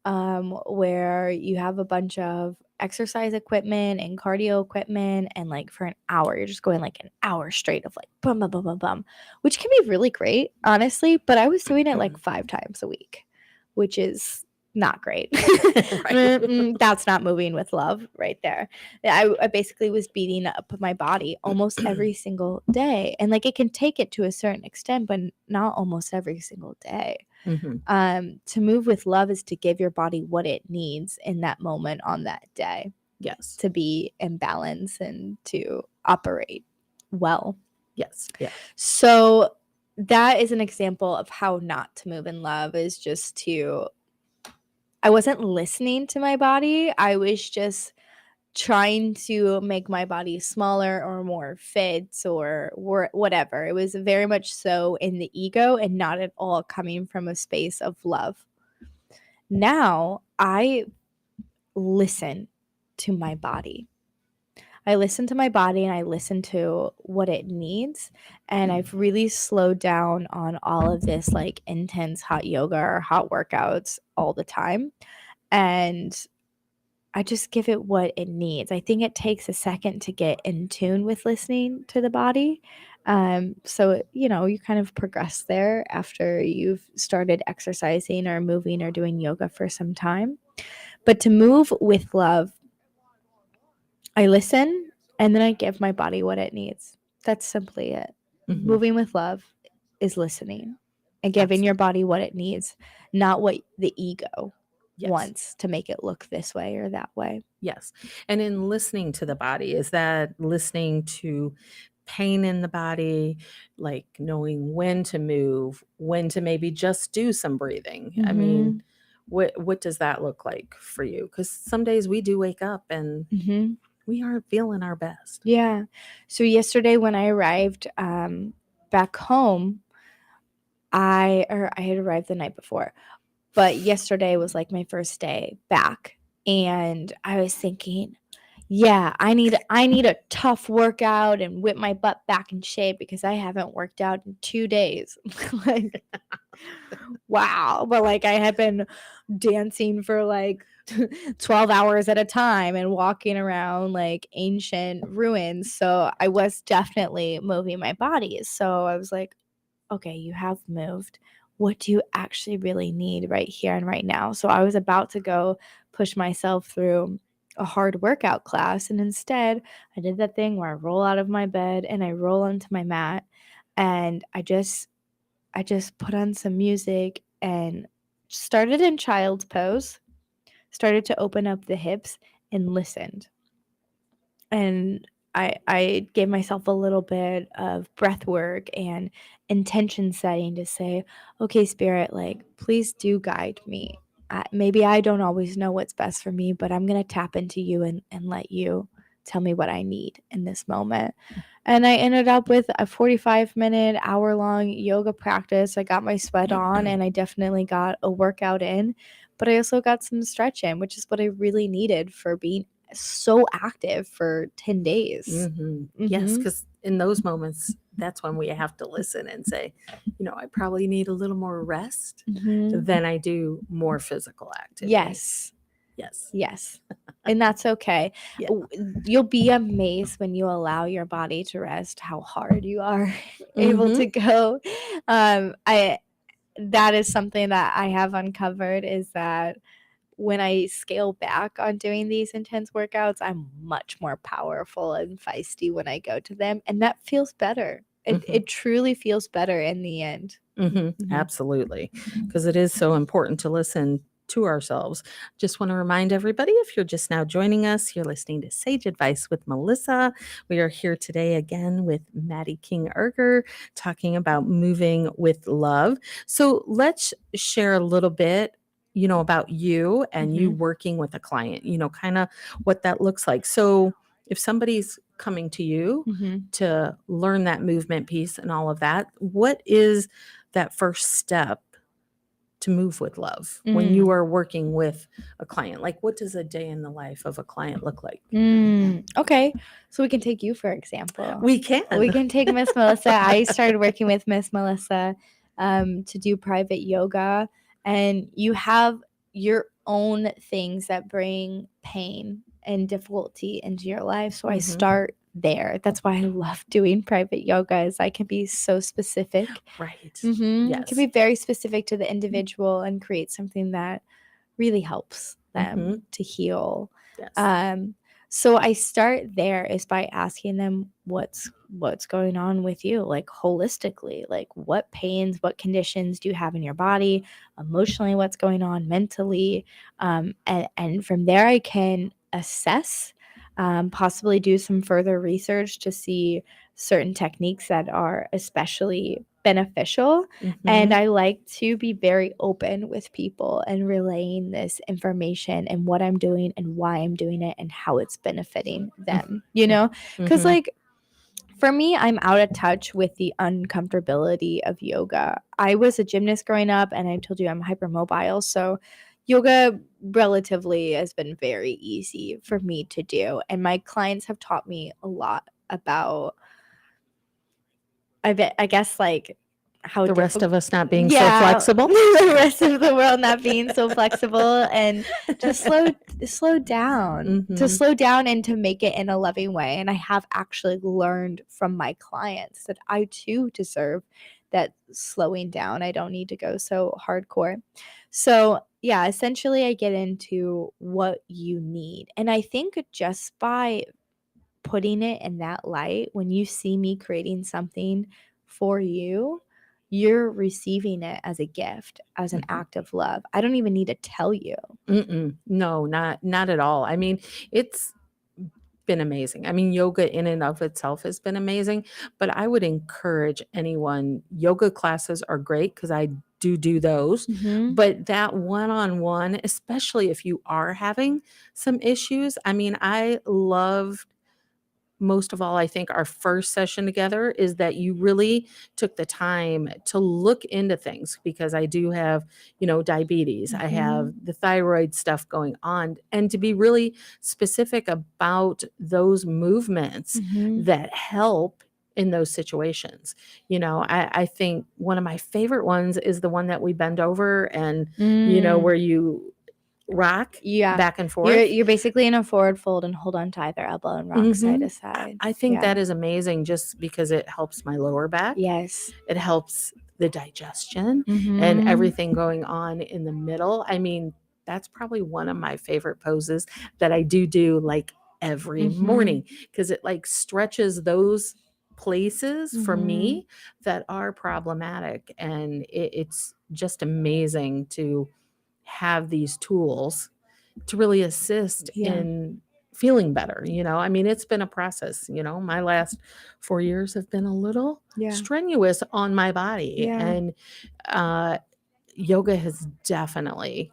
where you have a bunch of exercise equipment and cardio equipment, and like for an hour you're just going like an hour straight of like bum bum bum bum bum, which can be really great, honestly, but I was doing it like 5 times a week, which is not great. That's not moving with love right there. I basically was beating up my body almost every single day, and like it can take it to a certain extent, but not almost every single day. To move with love is to give your body what it needs in that moment on that day. Yes. To be in balance and to operate well. Yes. Yeah. So that is an example of how not to move in love, is just to, I wasn't listening to my body. I was just trying to make my body smaller or more fit or whatever. It was very much so in the ego and not at all coming from a space of love. Now I listen to my body. I listen to my body and I listen to what it needs. And I've really slowed down on all of this like intense hot yoga or hot workouts all the time. And I just give it what it needs. I think it takes a second to get in tune with listening to the body. So, you know, you kind of progress there after you've started exercising or moving or doing yoga for some time. But to move with love, I listen and then I give my body what it needs. That's simply it. Moving with love is listening and giving your body what it needs, not what the ego wants to make it look this way or that way. Yes. And in listening to the body, is that listening to pain in the body, like knowing when to move, when to maybe just do some breathing? I mean, what does that look like for you? Because some days we do wake up and we aren't feeling our best. Yeah. So yesterday when I arrived back home, I had arrived the night before, but yesterday was like my first day back, and I was thinking, yeah, I need a tough workout and whip my butt back in shape because I haven't worked out in 2 days. Like, wow. But like I had been dancing for like 12 hours at a time and walking around like ancient ruins. So I was definitely moving my body. So I was like, okay, you have moved. What do you actually really need right here and right now? So I was about to go push myself through a hard workout class. And instead, I did that thing where I roll out of my bed and I roll onto my mat, and I just put on some music and started in child's pose, started to open up the hips and listened. And I gave myself a little bit of breath work and intention setting to say, okay, spirit, like, please do guide me. Maybe I don't always know what's best for me, but I'm going to tap into you and let you tell me what I need in this moment. And I ended up with a 45-minute, hour-long yoga practice. I got my sweat on and I definitely got a workout in, but I also got some stretch in, which is what I really needed for being so active for 10 days. Yes, Mhm. because in those moments, that's when we have to listen and say, I probably need a little more rest Mhm. than I do more physical activity. Yes. Yes. Yes. And that's okay. Yeah. You'll be amazed when you allow your body to rest how hard you are able to go. That is something that I have uncovered, is that when I scale back on doing these intense workouts, I'm much more powerful and feisty when I go to them, and that feels better. It truly feels better in the end. Mhm. Absolutely. Because it is so important to listen to ourselves. Just want to remind everybody, if you're just now joining us, you're listening to Sage Advice with Melissa. We are here today again with Maddie King Erger, talking about moving with love. So let's share a little bit about you and you working with a client, kind of what that looks like. So if somebody's coming to you to learn that movement piece and all of that, what is that first step to move with love when you are working with a client? Like, what does a day in the life of a client look like? Okay. So we can take you, for example. We can. We can take Miss Melissa. I started working with Miss Melissa to do private yoga, and you have your own things that bring pain and difficulty into your life. So I start there. That's why I love doing private yoga, is I can be so specific. Right. It can be very specific to the individual and create something that really helps them to heal. Yes. So I start there is by asking them what's going on with you, like holistically, like what pains, what conditions do you have in your body, emotionally, what's going on mentally, and from there I can assess, possibly do some further research to see certain techniques that are especially beneficial. And I like to be very open with people and relaying this information and what I'm doing and why I'm doing it and how it's benefiting them, because like for me, I'm out of touch with the uncomfortability of yoga. I was a gymnast growing up, and I told you I'm hypermobile, so yoga relatively has been very easy for me to do, and my clients have taught me a lot about, I guess, like how The rest of us not being so yeah, flexible. the rest of the world not being so flexible, and to slow down, to slow down and to make it in a loving way. And I have actually learned from my clients that I too deserve that slowing down. I don't need to go so hardcore. So yeah, essentially I get into what you need. And I think just by putting it in that light, when you see me creating something for you, you're receiving it as a gift, as an act of love. I don't even need to tell you. No, not at all. I mean, it's been amazing. I mean, yoga in and of itself has been amazing, but I would encourage anyone. Yoga classes are great because I do those. Mhm. But that one-on-one, especially if you are having some issues, I mean, I love most of all, I think our first session together is that you really took the time to look into things because I do have, diabetes. I have the thyroid stuff going on, and to be really specific about those movements Mhm. that help in those situations. I think one of my favorite ones is the one that we bend over and, Mm. where you rock Yeah. back and You're forth. you're basically in a forward fold and hold on to either elbow and rock side to Mhm. side. I think Yeah. that is amazing just because it helps my lower back. Yes. It helps the digestion and Mhm. everything going on in the middle. I mean, that's probably one of my favorite poses that I do like every Mhm. morning because it like stretches those places for Mhm. me that are problematic. And it's just amazing to have these tools to really assist Yeah. in feeling better. I mean, it's been a process. My last 4 years have been a little Yeah. strenuous on my body, Yeah. and uh, yoga has definitely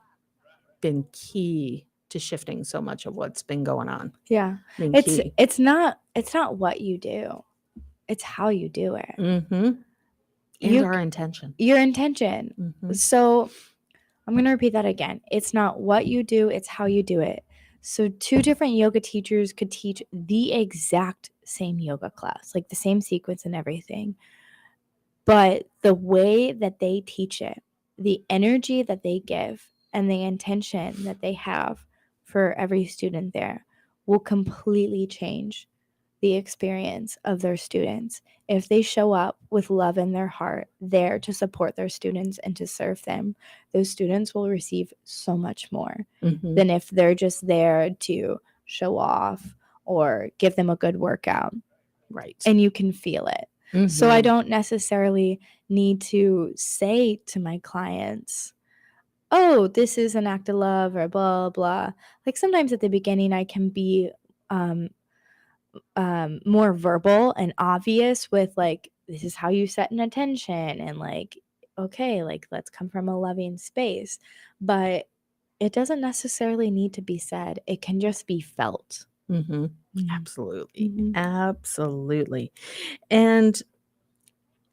been key to shifting so much of what's been going on. Yeah. I mean, It's key. it's not it's not what you do. It's how you do it. Mm-hmm. And You our intention. Your intention. Mm-hmm. So I'm going to repeat that again. It's not what you do, it's how you do it. So two different yoga teachers could teach the exact same yoga class, like the same sequence and everything. But the way that they teach it, the energy that they give, and the intention that they have for every student there will completely change the experience of their students. If they show up with love in their heart, there to support their students and to serve them, those students will receive so much more Mm-hmm. than if they're just there to show off or give them a good workout. Right. And you can feel it. So I Mhm. don't necessarily need to say to my clients, oh, this is an act of love or blah, blah. Like sometimes at the beginning, I can be more verbal and obvious with like, this is how you set an attention and like, okay, like let's come from a loving space. But it doesn't necessarily need to be said, it can just be felt. Mm-hmm. Mhm. Absolutely. Mhm. Absolutely. And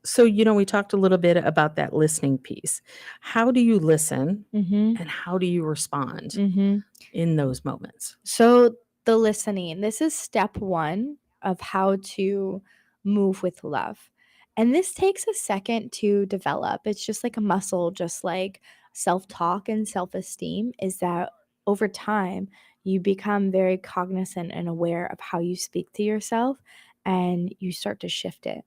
so, we talked a little bit about that listening piece. How do you listen Mhm. and how do you respond Mhm. in those moments? So the listening, this is step 1 of how to move with love. And this takes a second to develop. It's just like a muscle, just like self-talk and self-esteem, is that over time you become very cognizant and aware of how you speak to yourself and you start to shift it.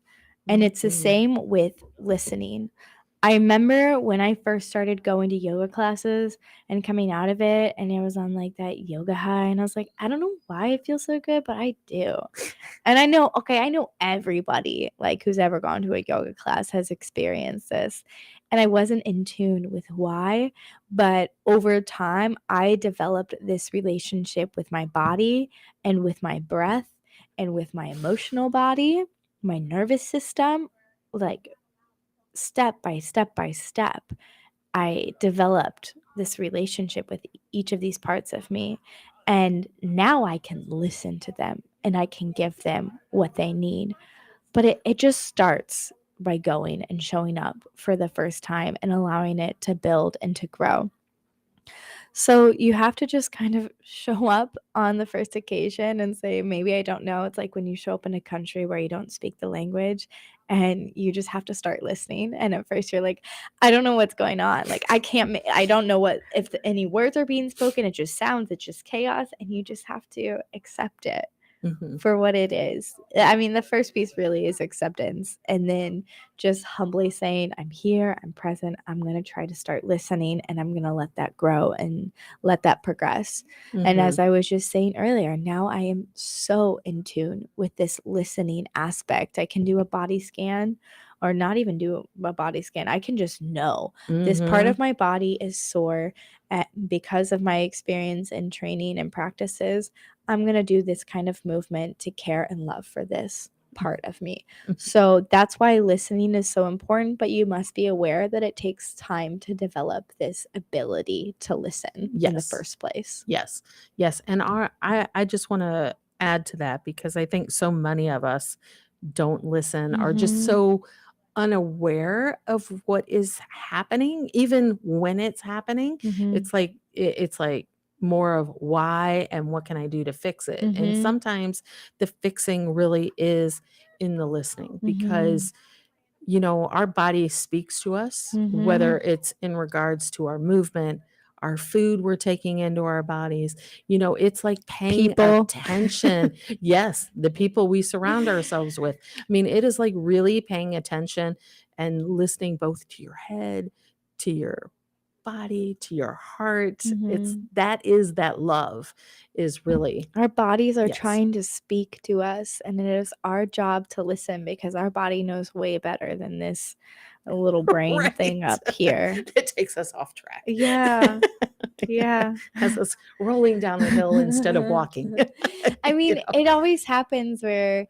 And it's the Mhm. same with listening. I remember when I first started going to yoga classes and coming out of it, and I was on like that yoga high, and I was like, I don't know why I feel so good, but I do. And I know everybody like who's ever gone to a yoga class has experienced this. And I wasn't in tune with why, but over time, I developed this relationship with my body and with my breath and with my emotional body, my nervous system, like step by step by step, I developed this relationship with each of these parts of me. And now I can listen to them and I can give them what they need. But it just starts by going and showing up for the first time and allowing it to build and to grow. So you have to just kind of show up on the first occasion and say, maybe I don't know. It's like when you show up in a country where you don't speak the language and you just have to start listening. And at first you're like, I don't know what's going on. Like, I don't know if any words are being spoken. It just sounds, it's just chaos. And you just have to accept it Mhm. for what it is. I mean, the first piece really is acceptance. And then just humbly saying, I'm here, I'm present, I'm going to try to start listening and I'm going to let that grow and let that progress. And as Mhm. I was just saying earlier, now I am so in tune with this listening aspect. I can do a body scan or not even do a body scan. I can just know this part of Mhm. my body is sore because of my experience and training and practices. I'm going to do this kind of movement to care and love for this. part of me. Mhm. So that's why listening is so important, but you must be aware that it takes time to develop this ability to listen in the Yes. first place. Yes. Yes. And I just want to add to that because I think so many of us don't listen, are just Mhm. so unaware of what is happening, even when it's happening. Mhm. It's like more of why and what can I do to fix it. And Mhm. sometimes the fixing really is in the listening Mhm. because our body speaks to us, whether Mhm. it's in regards to our movement, our food we're taking into our bodies. It's like paying People. attention. Yes, the people we surround ourselves with. I mean, it is like really paying attention and listening both to your head, to your body, to your heart. Mhm. That love is really, Our bodies are yes. trying to speak to us, and it is our job to listen because our body knows way better than this little brain thing Right. up here. It takes us off track. Yeah. Yeah. Has us rolling down the hill instead of walking. I mean, You know? it always happens where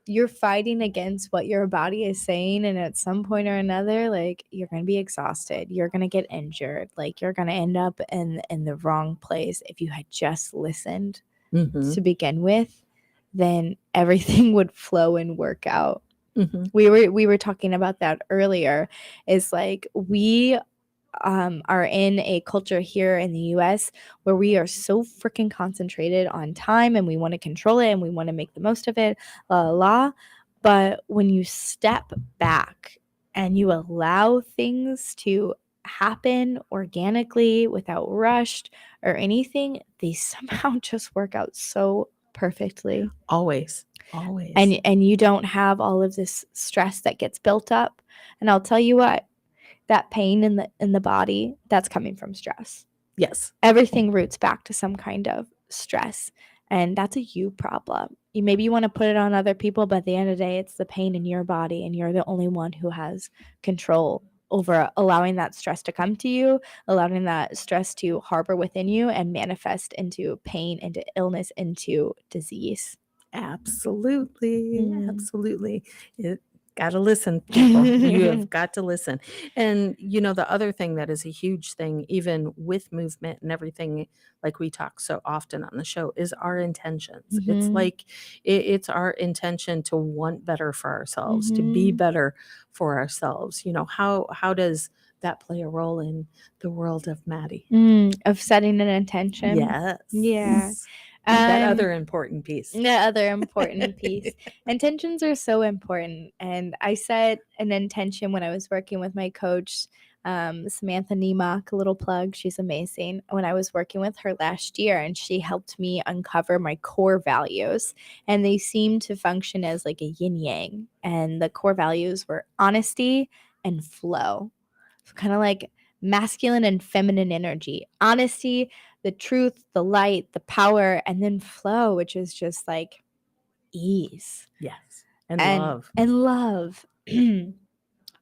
you're fighting against what your body is saying, and at some point or another, like, you're going to be exhausted, you're going to get injured, like, you're going to end up in the wrong place. If you had just listened Mhm. to begin with, then everything would flow and work out. Mhm. We were talking about that earlier. Is like we are in a culture here in the US where we are so freaking concentrated on time and we want to control it and we want to make the most of it, la la la. But when you step back and you allow things to happen organically without rushed or anything, they somehow just work out so perfectly. Always. Always. And you don't have all of this stress that gets built up. And I'll tell you what, that pain in the body, that's coming from stress. Yes. Everything roots back to some kind of stress, and that's a you problem. Maybe you want to put it on other people, but at the end of the day, it's the pain in your body, and you're the only one who has control over allowing that stress to come to you, allowing that stress to harbor within you and manifest into pain, into illness, into disease. Absolutely. Mm. Absolutely. Got to listen, people. You have got to listen. And the other thing that is a huge thing, even with movement and everything, like we talk so often on the show, is our intentions. It's Mhm. like it's our intention to want better for ourselves, to be Mhm. better for ourselves. How does that play a role in the world of Maddie? Of setting an intention. Yes. Yeah. That other important piece. The other important piece. Intentions are so important. And I set an intention when I was working with my coach, Samantha Niemock, a little plug. She's amazing. When I was working with her last year, and she helped me uncover my core values. And they seem to function as like a yin yang. And the core values were honesty and flow. So kind of like masculine and feminine energy. Honesty, the truth, the light, the power, and then flow, which is just like ease Yes. And love. and love.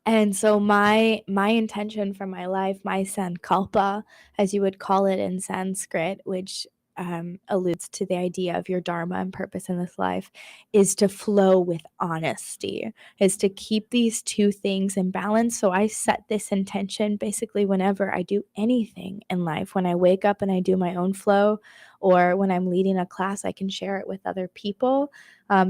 And so my intention for my life, my sankalpa, as you would call it in Sanskrit, which alludes to the idea of your dharma and purpose in this life, is to flow with honesty, is to keep these two things in balance. So I set this intention basically whenever I do anything in life. When I wake up and I do my own flow, or when I'm leading a class, I can share it with other people.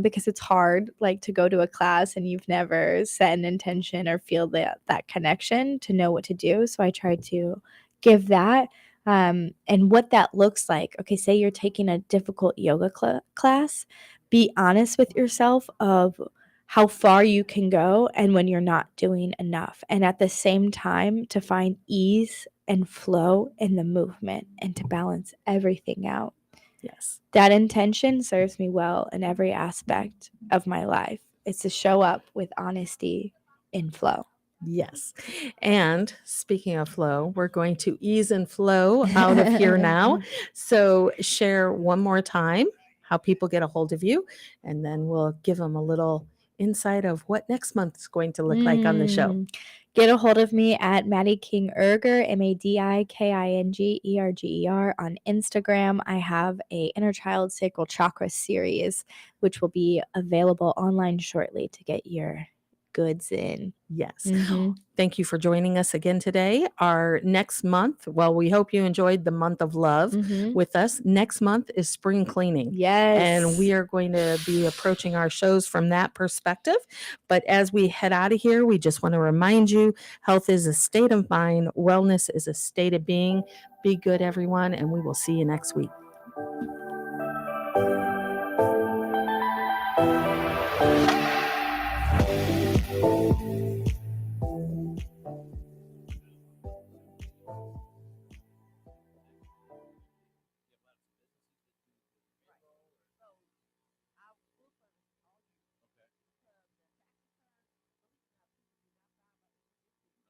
Because it's hard, like, to go to a class and you've never set an intention or feel that connection to know what to do. So I try to give that. And what that looks like. Okay, say you're taking a difficult yoga class. Be honest with yourself of how far you can go and when you're not doing enough. And at the same time, to find ease and flow in the movement and to balance everything out. Yes. That intention serves me well in every aspect of my life. It's to show up with honesty in flow. Yes. And speaking of flow, we're going to ease and flow out of here now. So share one more time how people get a hold of you, and then we'll give them a little insight of what next month is going to look like on the show. Get a hold of me at Maddie King Erger, MADIKINGERGER on Instagram. I have a Inner Child Sacral Chakra series, which will be available online shortly to get your goods in. Yes. Mhm. Thank you for joining us again today. Our next month, well, we hope you enjoyed the month of love Mhm. with us. Next month is spring cleaning. Yes. And we are going to be approaching our shows from that perspective. But as we head out of here, we just want to remind you, health is a state of mind. Wellness is a state of being. Be good, everyone. And we will see you next week.